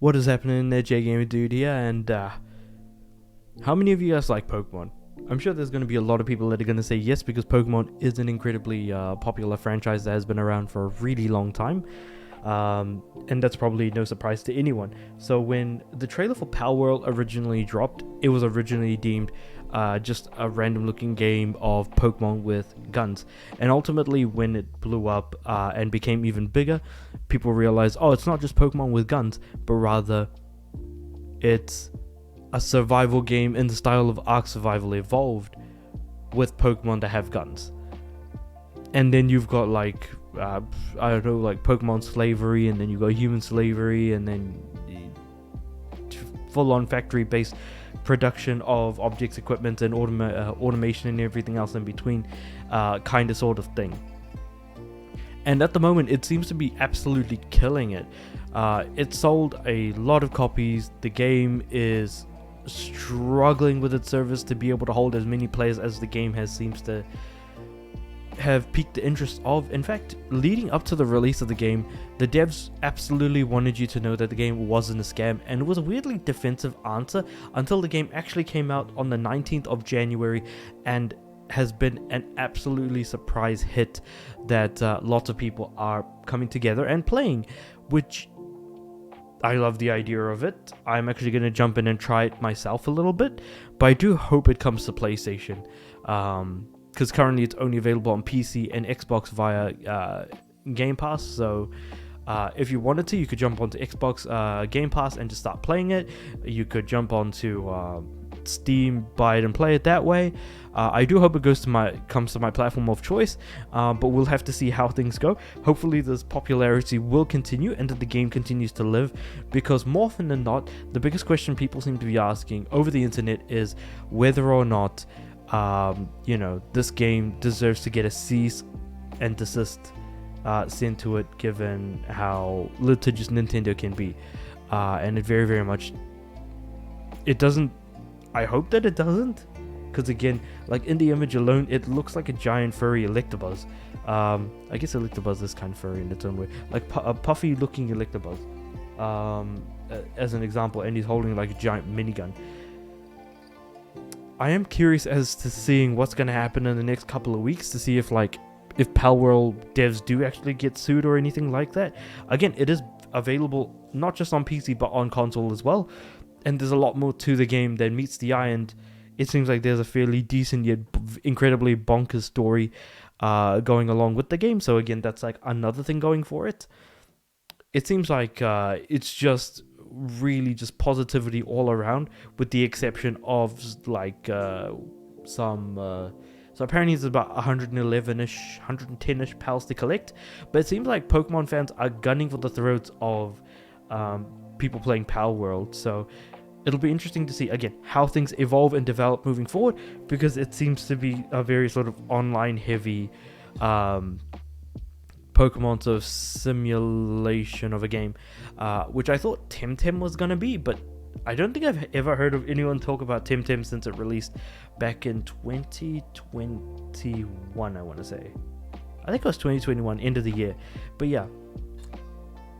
What is happening there, J Gamer Dude here, and how many of you guys like Pokemon? I'm sure there's going to be a lot of people that are going to say yes, because Pokemon is an incredibly popular franchise that has been around for a really long time, and that's probably no surprise to anyone. So when the trailer for Palworld originally dropped, it was originally deemed just a random looking game of Pokemon with guns, and ultimately when it blew up and became even bigger, people realized, oh, it's not just Pokemon with guns, but rather it's a survival game in the style of Ark Survival Evolved with Pokemon that have guns. And then you've got like I don't know, like Pokemon slavery, and then you've got human slavery, and then full-on factory-based production of objects, equipment, and automation and everything else in between, kind of sort of thing. And at the moment, it seems to be absolutely killing it. It sold a lot of copies. The game is struggling with its service to be able to hold as many players as the game seems to have piqued the interest of. In fact, leading up to the release of the game, the devs absolutely wanted you to know that the game wasn't a scam, and it was a weirdly defensive answer until the game actually came out on the 19th of January and has been an absolutely surprise hit that lots of people are coming together and playing, which I love the idea of it. I'm actually going to jump in and try it myself a little bit, but I do hope it comes to PlayStation, because currently it's only available on PC and Xbox via Game Pass. So if you wanted to, you could jump onto Xbox Game Pass and just start playing it. You could jump onto Steam, buy it and play it that way. I do hope it comes to my platform of choice, but we'll have to see how things go. Hopefully this popularity will continue and that the game continues to live, because more often than not, the biggest question people seem to be asking over the internet is whether or not this game deserves to get a cease and desist sent to it, given how litigious Nintendo can be, and it very, very much, it doesn't. I hope that it doesn't, because again, like in the image alone, it looks like a giant furry Electabuzz. I guess Electabuzz is kind of furry in its own way, like a puffy looking Electabuzz, as an example, and he's holding like a giant minigun. I am curious as to seeing what's going to happen in the next couple of weeks, to see if Palworld devs do actually get sued or anything like that. Again, it is available not just on PC but on console as well, and there's a lot more to the game than meets the eye, and it seems like there's a fairly decent yet incredibly bonkers story going along with the game. So again, that's like another thing going for it. It seems like it's just really just positivity all around, with the exception of like some so apparently it's about 111ish 110ish pals to collect, but it seems like Pokemon fans are gunning for the throats of people playing Palworld. So it'll be interesting to see again how things evolve and develop moving forward, because it seems to be a very sort of online heavy Pokemon sort of simulation of a game, which I thought Temtem was gonna be, but I don't think I've ever heard of anyone talk about Temtem since it released back in 2021. I want to say, I think it was 2021, end of the year. But yeah,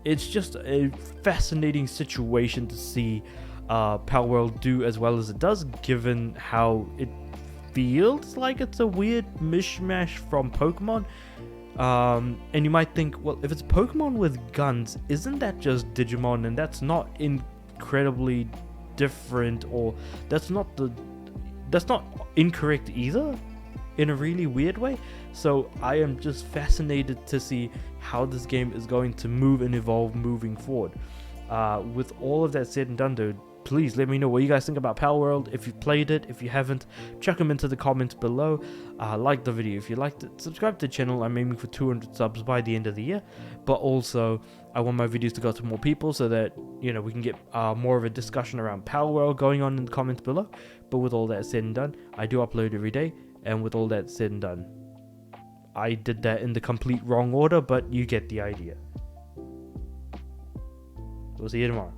it's just a fascinating situation to see Palworld do as well as it does, given how it feels like it's a weird mishmash from Pokemon. And you might think, well, if it's Pokemon with guns, isn't that just Digimon? And that's not incredibly different, or that's not incorrect either, in a really weird way. So I am just fascinated to see how this game is going to move and evolve moving forward. With all of that said and done, dude, please let me know what you guys think about Palworld. If you've played it, if you haven't, chuck them into the comments below. Like the video if you liked it, subscribe to the channel. I'm aiming for 200 subs by the end of the year, but also I want my videos to go to more people, so that we can get more of a discussion around Palworld going on in the comments below. But with all that said and done, I do upload every day, and with all that said and done, I did that in the complete wrong order, but you get the idea. We'll see you tomorrow.